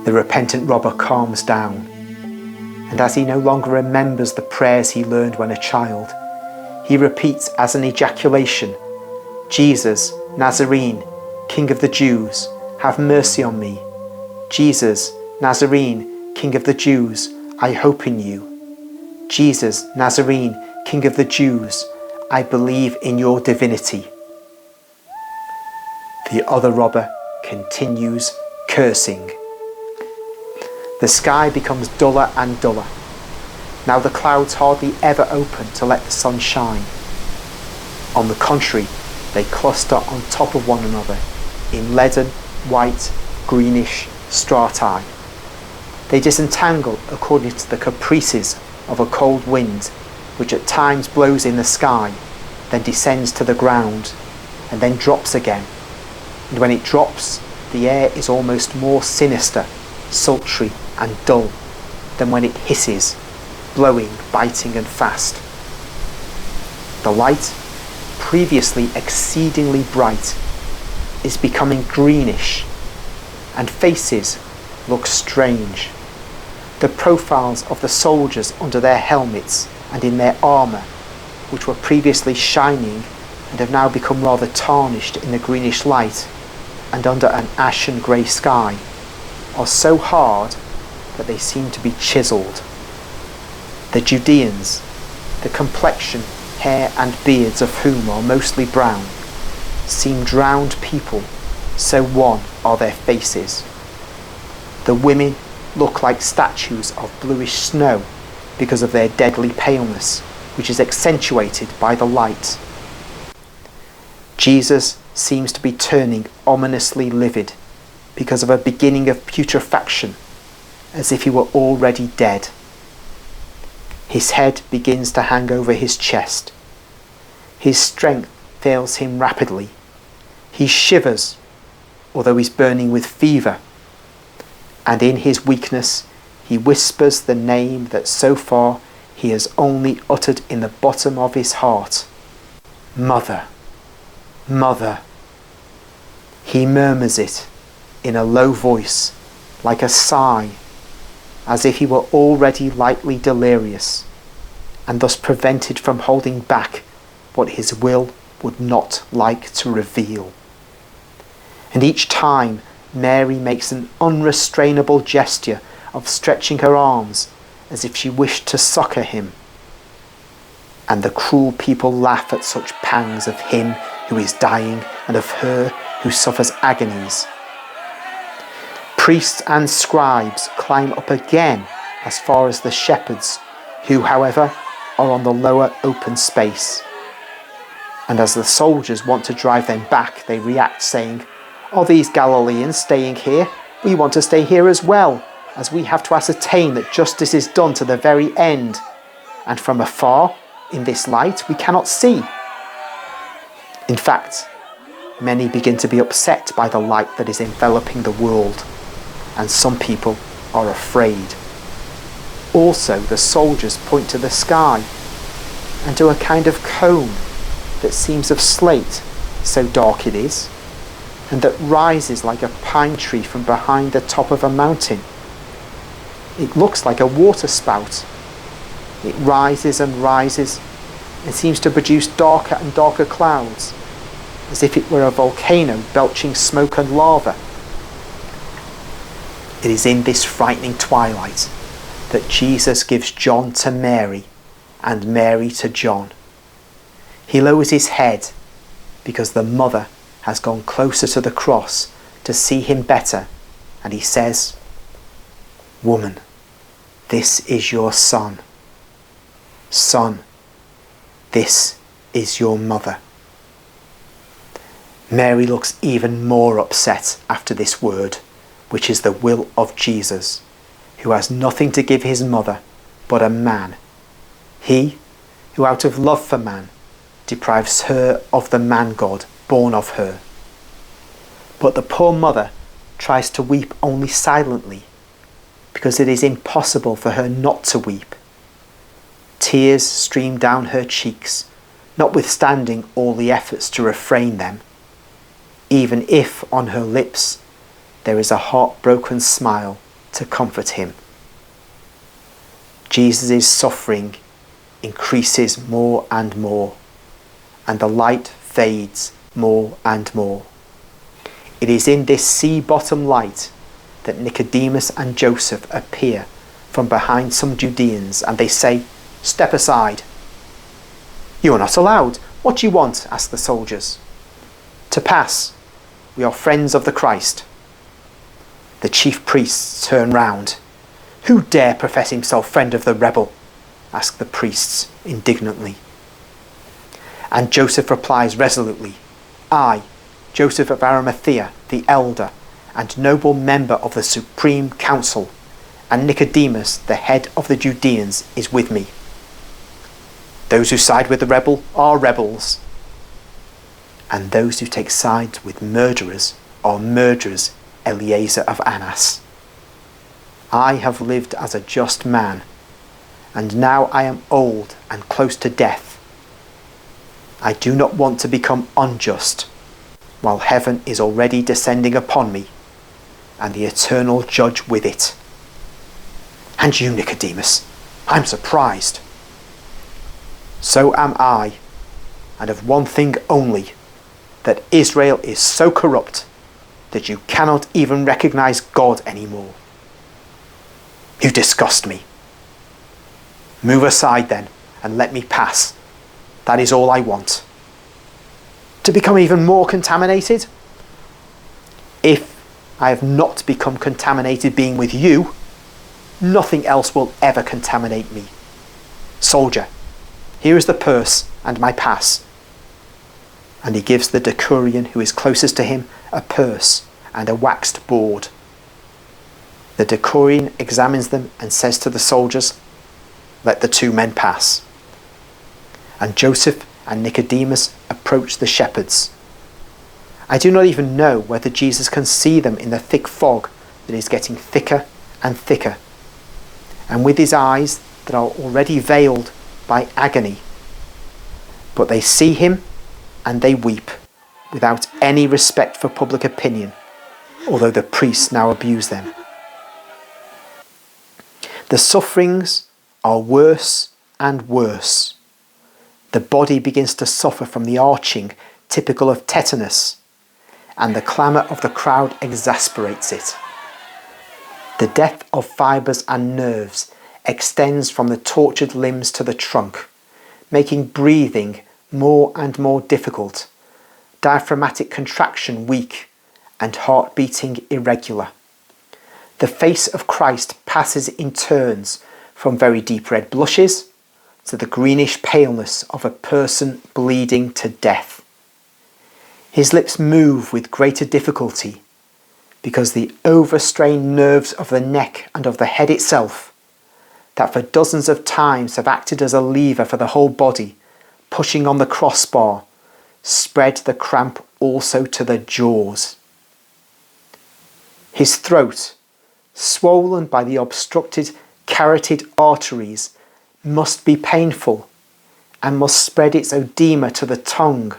The repentant robber calms down, and as he no longer remembers the prayers he learned when a child, he repeats as an ejaculation, "Jesus, Nazarene, King of the Jews, have mercy on me. Jesus, Nazarene, King of the Jews, I hope in you. Jesus, Nazarene, King of the Jews, I believe in your divinity." The other robber continues cursing. The sky becomes duller and duller. Now the clouds hardly ever open to let the sun shine. On the contrary, they cluster on top of one another in leaden, white, greenish strati. They disentangle according to the caprices of a cold wind, which at times blows in the sky, then descends to the ground, and then drops again. And when it drops, the air is almost more sinister, sultry, and dull than when it hisses, blowing, biting, and fast. The light, previously exceedingly bright, is becoming greenish, and faces look strange. The profiles of the soldiers under their helmets and in their armour, which were previously shining and have now become rather tarnished in the greenish light and under an ashen grey sky, are so hard that they seem to be chiselled. The Judeans, the complexion, hair and beards of whom are mostly brown, seem drowned people, so wan are their faces. The women look like statues of bluish snow because of their deadly paleness, which is accentuated by the light. Jesus seems to be turning ominously livid because of a beginning of putrefaction, as if he were already dead. His head begins to hang over his chest. His strength fails him rapidly. He shivers, although he's burning with fever. And in his weakness, he whispers the name that so far he has only uttered in the bottom of his heart. Mother, Mother. He murmurs it in a low voice, like a sigh, as if he were already lightly delirious, and thus prevented from holding back what his will would not like to reveal. And each time Mary makes an unrestrainable gesture of stretching her arms as if she wished to succour him. And the cruel people laugh at such pangs of him who is dying and of her who suffers agonies. Priests and scribes climb up again as far as the shepherds, who, however, are on the lower open space. And as the soldiers want to drive them back, they react, saying, "Are these Galileans staying here? We want to stay here as well, as we have to ascertain that justice is done to the very end. And from afar, in this light, we cannot see." In fact, many begin to be upset by the light that is enveloping the world, and some people are afraid. Also, the soldiers point to the sky and to a kind of cone that seems of slate, so dark it is, and that rises like a pine tree from behind the top of a mountain. It looks like a water spout. It rises and rises and seems to produce darker and darker clouds, as if it were a volcano belching smoke and lava. It is in this frightening twilight that Jesus gives John to Mary and Mary to John. He lowers his head because the mother has gone closer to the cross to see him better, and he says, "Woman, this is your son. Son, this is your mother." Mary looks even more upset after this word, which is the will of Jesus, who has nothing to give his mother but a man. He, who out of love for man, deprives her of the man-God born of her. But the poor mother tries to weep only silently, because it is impossible for her not to weep. Tears stream down her cheeks, notwithstanding all the efforts to refrain them, even if on her lips there is a heartbroken smile to comfort him. Jesus' suffering increases more and more, and the light fades more and more. It is in this sea-bottom light that Nicodemus and Joseph appear from behind some Judeans, and they say, "Step aside." "You are not allowed. What do you want?" ask the soldiers. "To pass. We are friends of the Christ." The chief priests turn round. "Who dare profess himself friend of the rebel?" ask the priests indignantly. And Joseph replies resolutely, "I, Joseph of Arimathea, the elder and noble member of the Supreme Council, and Nicodemus, the head of the Judeans, is with me. Those who side with the rebel are rebels, and those who take sides with murderers are murderers, Eleazar of Annas. I have lived as a just man, and now I am old and close to death. I do not want to become unjust, while heaven is already descending upon me, and the eternal judge with it. And you, Nicodemus, I'm surprised. So am I, and of one thing only, that Israel is so corrupt that you cannot even recognize God anymore. You disgust me. Move aside then, and let me pass. That is all I want. To become even more contaminated? If I have not become contaminated being with you, nothing else will ever contaminate me. Soldier, here is the purse and my pass." And he gives the decurion who is closest to him a purse and a waxed board. The decurion examines them and says to the soldiers, "Let the two men pass." And Joseph and Nicodemus approach the shepherds. I do not even know whether Jesus can see them in the thick fog that is getting thicker and thicker, and with his eyes that are already veiled by agony. But they see him and they weep without any respect for public opinion, although the priests now abuse them. The sufferings are worse and worse. The body begins to suffer from the arching typical of tetanus, and the clamour of the crowd exasperates it. The death of fibres and nerves extends from the tortured limbs to the trunk, making breathing more and more difficult, diaphragmatic contraction weak, and heart beating irregular. The face of Christ passes in turns from very deep red blushes to the greenish paleness of a person bleeding to death. His lips move with greater difficulty because the overstrained nerves of the neck and of the head itself, that for dozens of times have acted as a lever for the whole body, pushing on the crossbar, spread the cramp also to the jaws. His throat, swollen by the obstructed carotid arteries, must be painful and must spread its oedema to the tongue,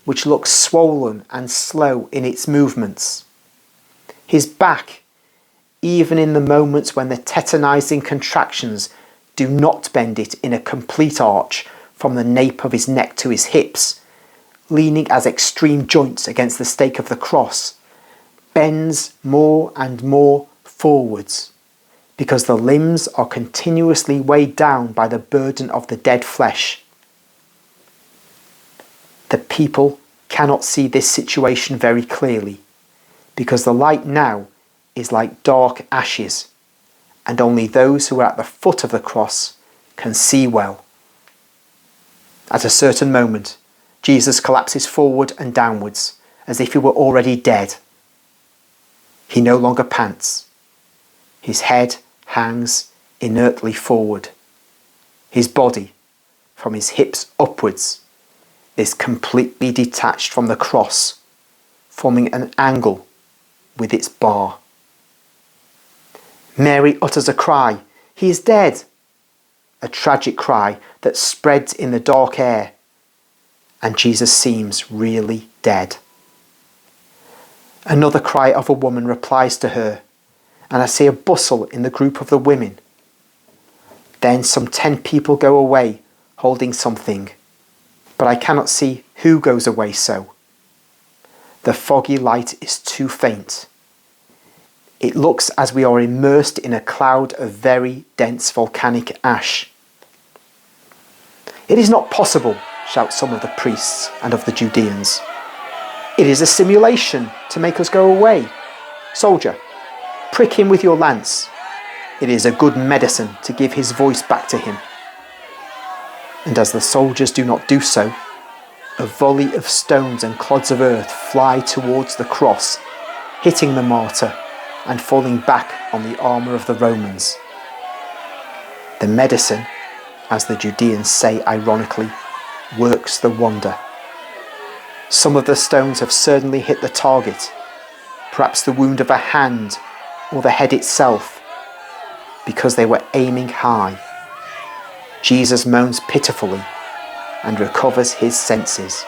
which looks swollen and slow in its movements. His back, even in the moments when the tetanizing contractions do not bend it in a complete arch from the nape of his neck to his hips, leaning as extreme joints against the stake of the cross, bends more and more forwards, because the limbs are continuously weighed down by the burden of the dead flesh. The people cannot see this situation very clearly, because the light now is like dark ashes, and only those who are at the foot of the cross can see well. At a certain moment, Jesus collapses forward and downwards, as if he were already dead. He no longer pants. His head hangs inertly forward. His body, from his hips upwards, is completely detached from the cross, forming an angle with its bar. Mary utters a cry, "He is dead!" A tragic cry that spreads in the dark air, and Jesus seems really dead. Another cry of a woman replies to her, and I see a bustle in the group of the women. Then some 10 people go away holding something, but I cannot see who goes away so. The foggy light is too faint. It looks as we are immersed in a cloud of very dense volcanic ash. It is not possible, shout some of the priests and of the Judeans. It is a simulation to make us go away. Soldier, prick him with your lance. It is a good medicine to give his voice back to him. And as the soldiers do not do so, a volley of stones and clods of earth fly towards the cross, hitting the martyr and falling back on the armour of the Romans. The medicine, as the Judeans say ironically, works the wonder. Some of the stones have certainly hit the target, perhaps the wound of a hand or the head itself, because they were aiming high. Jesus moans pitifully and recovers his senses.